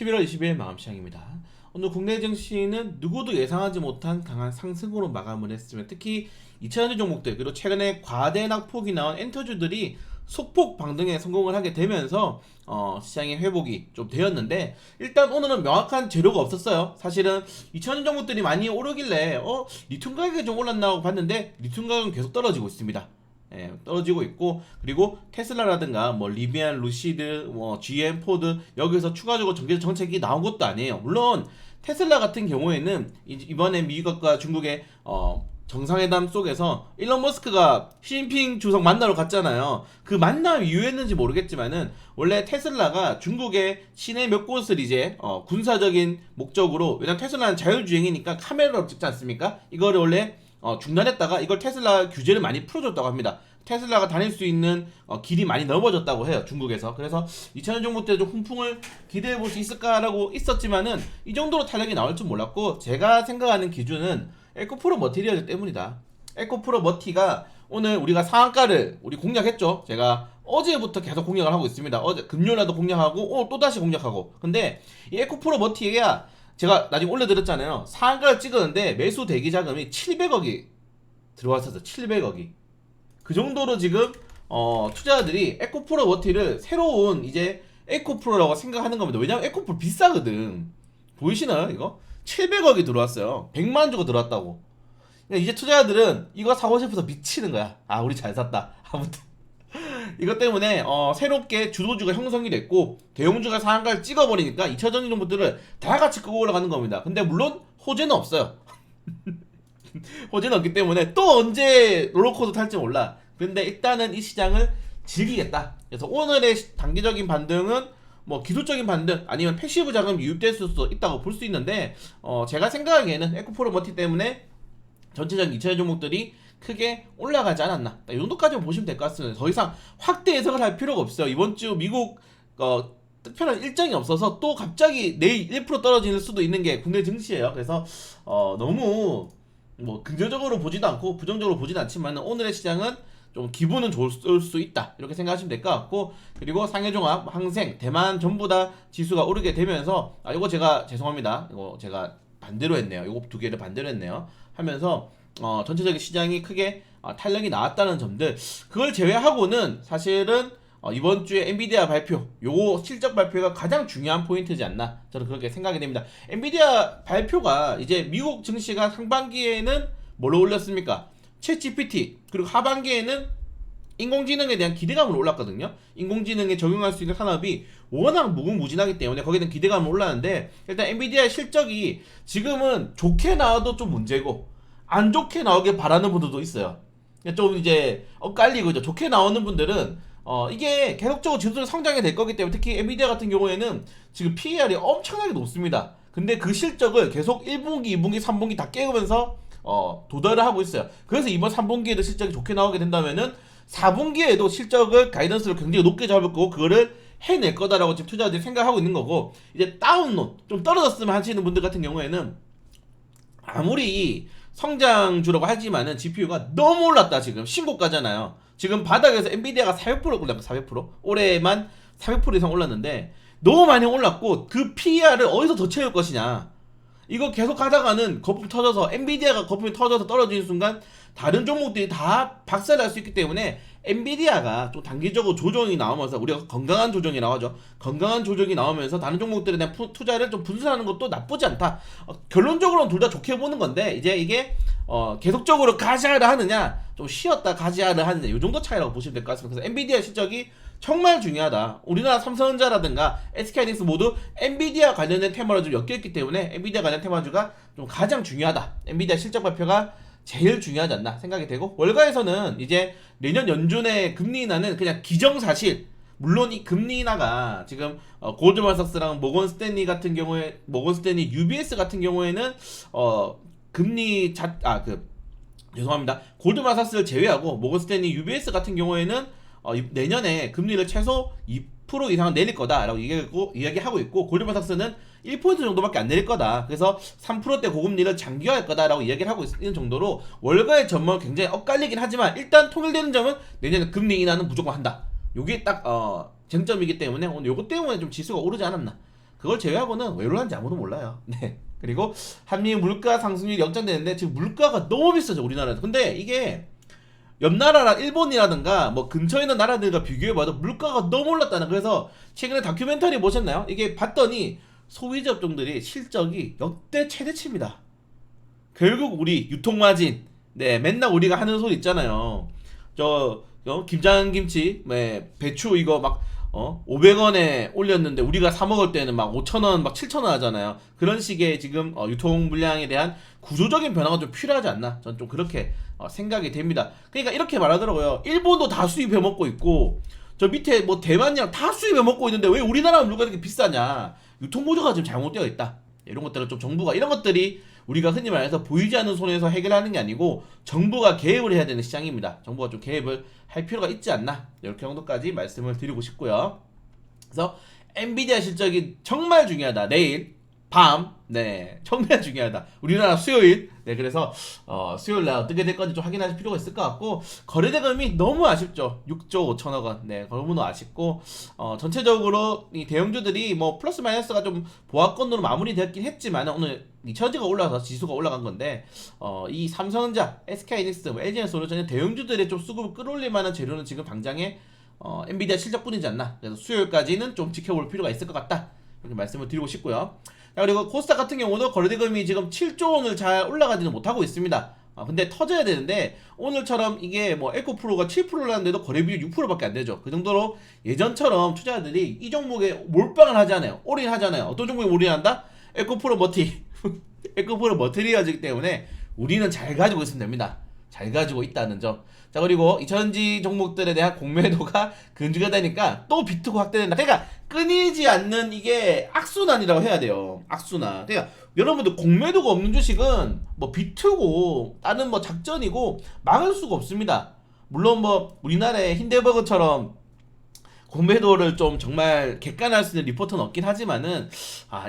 11월 20일 마감 시장입니다. 오늘 국내 증시는 누구도 예상하지 못한 강한 상승으로 마감을 했으며 특히 2차전지 종목들 그리고 최근에 과대 낙폭이 나온 엔터주들이 소폭 방등에 성공을 하게 되면서 시장의 회복이 좀 되었는데 일단 오늘은 명확한 재료가 없었어요. 사실은 2차전지 종목들이 많이 오르길래 리튬 가격이 좀 올랐나 하고 봤는데 리튬 가격은 계속 떨어지고 있습니다. 예, 떨어지고 있고 그리고 테슬라라든가 뭐 리비안, 루시드, 뭐 GM, 포드 여기서 추가적으로 정제 정책이 나온 것도 아니에요. 물론 테슬라 같은 경우에는 이번에 미국과 중국의 정상회담 속에서 일론 머스크가 시진핑 주석 만나러 갔잖아요. 그 만남 이유였는지 모르겠지만은 원래 테슬라가 중국의 시내 몇 곳을 이제 군사적인 목적으로, 왜냐면 테슬라는 자율주행이니까 카메라로 찍지 않습니까? 이거를 원래 중단했다가 이걸 테슬라 규제를 많이 풀어줬다고 합니다. 테슬라가 다닐 수 있는 길이 많이 넓어졌다고 해요, 중국에서. 그래서 2000년 정도 때 좀 훈풍을 기대해 볼 수 있을까라고 있었지만은 이 정도로 탄력이 나올 줄 몰랐고, 제가 생각하는 기준은 에코프로 머티리얼 때문이다. 에코프로 머티가 오늘 우리가 상한가를 우리 공략했죠. 제가 어제부터 계속 공략을 하고 있습니다. 어제 금요일에도 공략하고 오늘 또다시 공략하고. 근데 이 에코프로 머티가 제가 나중에 올려드렸잖아요. 상한가를 찍었는데 매수 대기 자금이 700억이 들어왔었어. 700억이. 그 정도로 지금 투자자들이 에코프로 머티를 새로운 이제 에코프로라고 생각하는 겁니다. 왜냐면 에코프로 비싸거든. 보이시나요 이거? 700억이 들어왔어요. 100만 주고 들어왔다고. 그러니까 이제 투자자들은 이거 사고 싶어서 미치는 거야. 아, 우리 잘 샀다. 아무튼 이것 때문에 새롭게 주도주가 형성이 됐고 대형주가 상한가를 찍어버리니까 2차전지 정보들을 다 같이 끄고 올라가는 겁니다. 근데 물론 호재는 없어요. 호재는 없기 때문에 또 언제 롤러코스터 탈지 몰라. 근데 일단은 이 시장을 즐기겠다. 그래서 오늘의 단기적인 반등은 뭐 기술적인 반등 아니면 패시브 자금이 유입될 수도 있다고 볼 수 있는데 제가 생각하기에는 에코프로 머티 때문에 전체적인 2차전 종목들이 크게 올라가지 않았나, 이 정도까지만 보시면 될 것 같습니다. 더 이상 확대 해석을 할 필요가 없어요. 이번 주 미국 특별한 일정이 없어서 또 갑자기 내일 1% 떨어질 수도 있는 게 국내 증시예요. 그래서 너무 뭐 긍정적으로 보지도 않고 부정적으로 보지도 않지만 오늘의 시장은 좀 기분은 좋을 수 있다, 이렇게 생각하시면 될 것 같고, 그리고 상해종합, 항생, 대만 전부 다 지수가 오르게 되면서 이거 제가 죄송합니다. 이거 제가 반대로 했네요. 이거 두 개를 반대로 했네요. 하면서 전체적인 시장이 크게 탄력이 나왔다는 점들, 그걸 제외하고는 사실은 이번 주에 엔비디아 발표, 요 실적 발표가 가장 중요한 포인트지 않나, 저는 그렇게 생각이 됩니다. 엔비디아 발표가 이제 미국 증시가 상반기에는 뭘로 올렸습니까? 챗 GPT, 그리고 하반기에는 인공지능에 대한 기대감으로 올랐거든요. 인공지능에 적용할 수 있는 산업이 워낙 무궁무진하기 때문에 거기에 대한 기대감은 올랐는데, 일단 엔비디아의 실적이 지금은 좋게 나와도 좀 문제고 안 좋게 나오길 바라는 분들도 있어요. 좀 이제 엇갈리고 있죠. 좋게 나오는 분들은 이게 계속적으로 지수를 성장이 될 거기 때문에, 특히 엔비디아 같은 경우에는 지금 PER이 엄청나게 높습니다. 근데 그 실적을 계속 1분기, 2분기, 3분기 다 깨우면서 도달을 하고 있어요. 그래서 이번 3분기에도 실적이 좋게 나오게 된다면은 4분기에도 실적을 가이던스를 굉장히 높게 잡을 거고 그거를 해낼 거다라고 지금 투자자들이 생각하고 있는 거고, 이제 다운론 좀 떨어졌으면 하시는 분들 같은 경우에는 아무리 성장주라고 하지만은 GPU가 너무 올랐다. 지금 신고가잖아요. 지금 바닥에서 엔비디아가 400% 올랐다. 400%? 올해만 400% 이상 올랐는데 너무 많이 올랐고, 그 PER을 어디서 더 채울 것이냐, 이거 계속 가다가는 거품 터져서, 엔비디아가 거품이 터져서 떨어지는 순간 다른 종목들이 다 박살날 수 있기 때문에 엔비디아가 좀 단기적으로 조정이 나오면서, 우리가 건강한 조정이 나오죠. 건강한 조정이 나오면서 다른 종목들에 대한 투자를 좀 분산하는 것도 나쁘지 않다. 결론적으로는 둘 다 좋게 보는 건데, 이제 이게 계속적으로 가지하려 하느냐, 좀 쉬었다 가지하려 하느냐, 이 정도 차이라고 보시면 될 것 같습니다. 그래서 엔비디아 실적이 정말 중요하다. 우리나라 삼성전자라든가 SK하이닉스 모두 엔비디아 관련된 테마로 좀 엮여있기 때문에 엔비디아 관련 테마주가 좀 가장 중요하다. 엔비디아 실적 발표가 제일 중요하지 않나 생각이 되고, 월가에서는 이제 내년 연준의 금리 인하는 그냥 기정사실, 물론 이 금리 인하가 지금 골드만삭스랑 모건 스탠리 같은 경우에, 모건 스탠리 UBS 같은 경우에는 금리 죄송합니다. 골드만삭스를 제외하고 모건 스탠리 UBS 같은 경우에는 내년에 금리를 최소 2% 이상은 내릴 거다라고 이야기하고 있고, 골드만삭스는 1% 정도밖에 안 내릴 거다. 그래서 3%대 고금리를 장기화할 거다라고 이야기를 하고 있는 정도로 월가의 전망은 굉장히 엇갈리긴 하지만, 일단 통일되는 점은 내년에 금리 인하는 무조건 한다. 요게 딱 쟁점이기 때문에 오늘 요것 때문에 좀 지수가 오르지 않았나 그걸 제외하고는 왜 올랐는지 아무도 몰라요. 네. 그리고 한미 물가 상승률이 역전되는데 지금 물가가 너무 비싸죠 우리나라에서. 근데 이게 옆 나라랑 일본이라든가 뭐 근처에 있는 나라들과 비교해봐도 물가가 너무 올랐다는. 그래서 최근에 다큐멘터리 보셨나요? 이게 봤더니 소비자 업종들이 실적이 역대 최대치입니다. 결국 우리 유통마진, 네 맨날 우리가 하는 소리 있잖아요. 김장김치, 네, 배추 이거 막 500원에 올렸는데 우리가 사 먹을 때는 막 5,000원, 막 7,000원 하잖아요. 그런 식의 지금 유통 물량에 대한 구조적인 변화가 좀 필요하지 않나? 전 좀 그렇게 생각이 됩니다. 그러니까 이렇게 말하더라고요. 일본도 다 수입해 먹고 있고 저 밑에 뭐 대만이랑 다 수입해 먹고 있는데 왜 우리나라 물가가 이렇게 비싸냐? 유통 구조가 지금 잘못되어 있다. 이런 것들은 좀 정부가 이런 것들이 우리가 흔히 말해서 보이지 않는 손에서 해결하는 게 아니고 정부가 개입을 해야 되는 시장입니다. 정부가 좀 개입을 할 필요가 있지 않나 이렇게 정도까지 말씀을 드리고 싶고요. 그래서 엔비디아 실적이 정말 중요하다. 내일 밤, 네 정말 중요하다. 우리나라 수요일, 네 그래서 수요일 날 어떻게 될 건지 좀 확인하실 필요가 있을 것 같고 거래대금이 너무 아쉽죠. 6조 5천억 원, 네 너무너무 아쉽고 전체적으로 이 대형주들이 뭐 플러스 마이너스가 좀 보합권으로 마무리되었긴 했지만 오늘 이 처지가 올라서 지수가 올라간 건데 이 삼성전자, SK하이닉스, 뭐 LG에너솔루션 대형주들의 좀 수급을 끌어올릴 만한 재료는 지금 당장에 엔비디아 실적뿐이지 않나. 그래서 수요일까지는 좀 지켜볼 필요가 있을 것 같다. 이렇게 말씀을 드리고 싶고요. 자, 그리고 코스닥 같은 경우도 거래대금이 지금 7조 원을 잘 올라가지는 못하고 있습니다. 근데 터져야 되는데 오늘처럼 이게 뭐 에코프로가 7%라는데도 거래 비율 6%밖에 안 되죠. 그 정도로 예전처럼 투자자들이 이 종목에 몰빵을 하잖아요. 올인하잖아요. 어떤 종목에 올인한다? 에코프로 머티 에코프로 머티리얼이기 때문에 우리는 잘 가지고 있으면 됩니다. 잘 가지고 있다는 점. 자, 그리고 이 전지 종목들에 대한 공매도가 근주가 되니까 또 비트고 확대된다. 그러니까 끊이지 않는 이게 악순환이라고 해야 돼요. 악순환. 그러니까 여러분들 공매도가 없는 주식은 뭐 비트고 다른 뭐 작전이고 막을 수가 없습니다. 물론 뭐 우리나라의 힌데버그처럼 공매도를 좀 정말 객관할 수 있는 리포트는 없긴 하지만은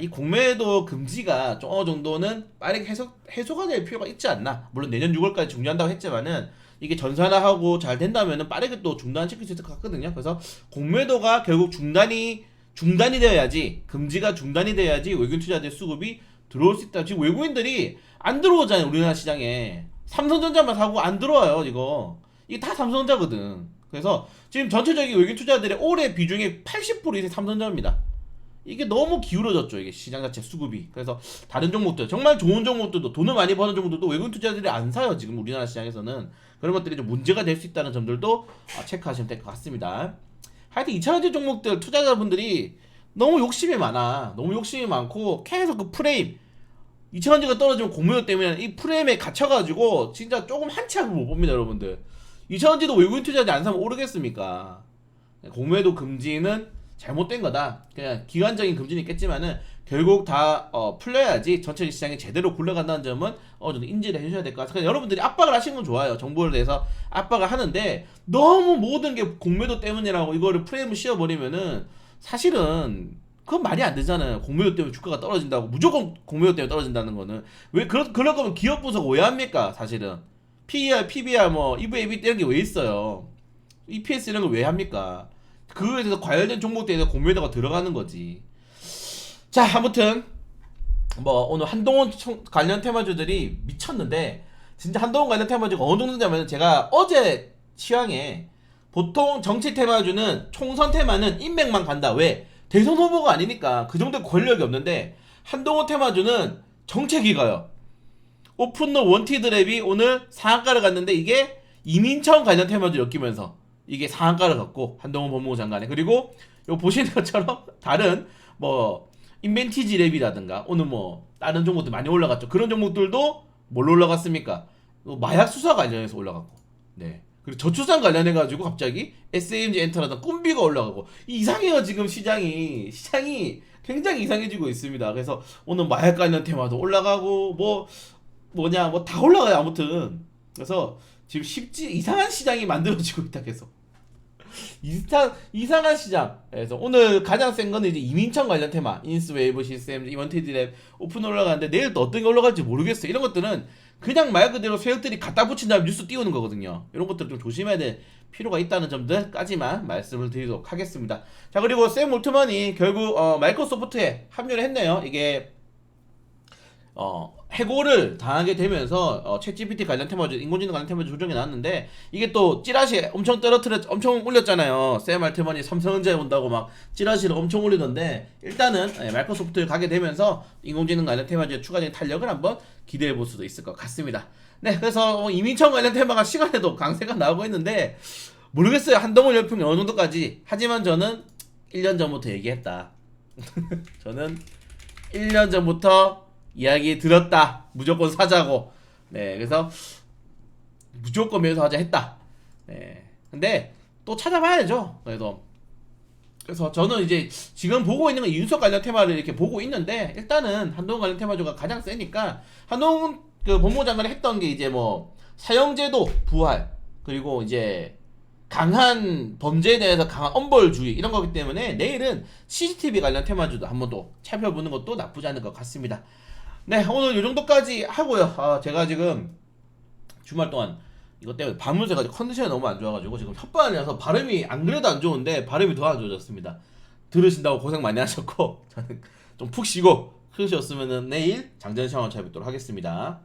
이 공매도 금지가 좀 어느 정도는 빠르게 해소가 될 필요가 있지 않나. 물론 내년 6월까지 중지한다고 했지만은 이게 전산화하고 잘 된다면은 빠르게 또 중단시킬 수 있을 것 같거든요. 그래서 공매도가 결국 중단이 되어야지, 금지가 중단이 돼야지 외국인 투자자들 수급이 들어올 수 있다. 지금 외국인들이 안 들어오잖아요 우리나라 시장에. 삼성전자만 사고 안 들어와요 이게 다 삼성전자거든. 그래서 지금 전체적인 외국인 투자들의 올해 비중의 80% 이상 삼성전자입니다. 이게 너무 기울어졌죠 이게 시장 자체 수급이. 그래서 다른 종목들 정말 좋은 종목들도 돈을 많이 버는 종목들도 외국인 투자들이 안 사요 지금 우리나라 시장에서는. 그런 것들이 좀 문제가 될 수 있다는 점들도 체크하시면 될 것 같습니다. 하여튼 2차전지 종목들 투자자분들이 너무 욕심이 많아. 너무 욕심이 많고 계속 그 프레임 2차전지가 떨어지면 공매도 때문에 이 프레임에 갇혀가지고 진짜 조금 한치 앞을 못 봅니다 여러분들. 2차전지도 외국인 투자자 안 사면 오르겠습니까? 공매도 금지는 잘못된 거다. 그냥 기간적인 금지는 있겠지만은 결국 다 풀려야지 전체 시장이 제대로 굴러간다는 점은 어느 정도 인지를 해주셔야 될 것 같아요. 여러분들이 압박을 하시는 건 좋아요. 정부에 대해서 압박을 하는데 너무 모든 게 공매도 때문이라고 이거를 프레임을 씌워버리면은 사실은 그건 말이 안 되잖아요. 공매도 때문에 주가가 떨어진다고 무조건 공매도 때문에 떨어진다는 거는 왜 그럴 거면 기업 분석 왜 합니까? 사실은 PER, PBR, 뭐 EV/EV 이런 게 왜 있어요? EPS 이런 거 왜 합니까? 그거에 대해서 관련된 종목들에 대해서 공매도가 들어가는 거지. 자, 아무튼 뭐 오늘 한동훈 관련 테마주들이 미쳤는데 진짜 한동훈 관련 테마주가 어느 정도냐면 제가 어제 취향에 보통 정치 테마주는 총선 테마는 인맥만 간다. 왜? 대선 후보가 아니니까 그 정도 권력이 없는데 한동훈 테마주는 정책이 가요. 오픈러 원티드랩이 오늘 상한가를 갔는데 이게 이민천 관련 테마주 엮이면서 이게 상한가를 갔고 한동훈 법무부 장관의. 그리고 요 보시는 것처럼 다른 뭐 인벤티지 랩이라든가 오늘 뭐 다른 종목들 많이 올라갔죠. 그런 종목들도 뭘로 올라갔습니까? 마약 수사 관련해서 올라갔고, 네. 그리고 저출산 관련해가지고 갑자기 SAMG 엔터라든 꿈비가 올라가고 이상해요 지금 시장이 굉장히 이상해지고 있습니다. 그래서 오늘 마약 관련 테마도 올라가고 뭐 다 올라가요 아무튼. 그래서 지금 이상한 시장이 만들어지고 있다 계속. 이상한 시장. 그래서 오늘 가장 센 거는 이제 이민청 관련 테마, 인스웨이브 시스템, 이번티드랩 오픈 올라가는데 내일 또 어떤 게 올라갈지 모르겠어요. 이런 것들은 그냥 말 그대로 세력들이 갖다 붙인 다음 뉴스 띄우는 거거든요. 이런 것들 좀 조심해야 될 필요가 있다는 점들까지만 말씀을 드리도록 하겠습니다. 자, 그리고 샘 올트만이 결국 마이크로소프트에 합류를 했네요. 이게 해고를 당하게 되면서 챗GPT 관련 테마주, 인공지능 관련 테마주 조정이 나왔는데 이게 또 찌라시 엄청 올렸잖아요. 샘 알트만이 삼성전자에 온다고 막 찌라시를 엄청 올리던데 일단은 마이크로소프트를 가게 되면서 인공지능 관련 테마주의 추가적인 탄력을 한번 기대해 볼 수도 있을 것 같습니다. 네, 그래서 이민청 관련 테마가 시간에도 강세가 나오고 있는데 모르겠어요. 한동훈 열풍이 어느 정도까지. 하지만 저는 1년 전부터 얘기했다. 저는 1년 전부터 이야기 들었다. 무조건 사자고. 네, 그래서 무조건 매수하자 했다. 네, 근데 또 찾아봐야죠. 그래서 저는 이제 지금 보고 있는 건 이윤석 관련 테마를 이렇게 보고 있는데 일단은 한동훈 관련 테마주가 가장 세니까 한동훈 그 법무부 장관이 했던 게 이제 뭐 사형제도 부활 그리고 이제 강한 범죄에 대해서 강한 엄벌주의 이런 거기 때문에 내일은 CCTV 관련 테마주도 한번 또 살펴보는 것도 나쁘지 않을 것 같습니다. 네, 오늘 이 정도까지 하고요. 제가 지금 주말 동안 이것 때문에 밤을 새가지고 컨디션이 너무 안 좋아가지고 지금 혓바늘이라서 발음이 안 그래도 안 좋은데 발음이 더 안 좋아졌습니다. 들으신다고 고생 많이 하셨고 저는 좀 푹 쉬고 흐르셨으면은 내일 장전 샤워 찾아뵙도록 하겠습니다.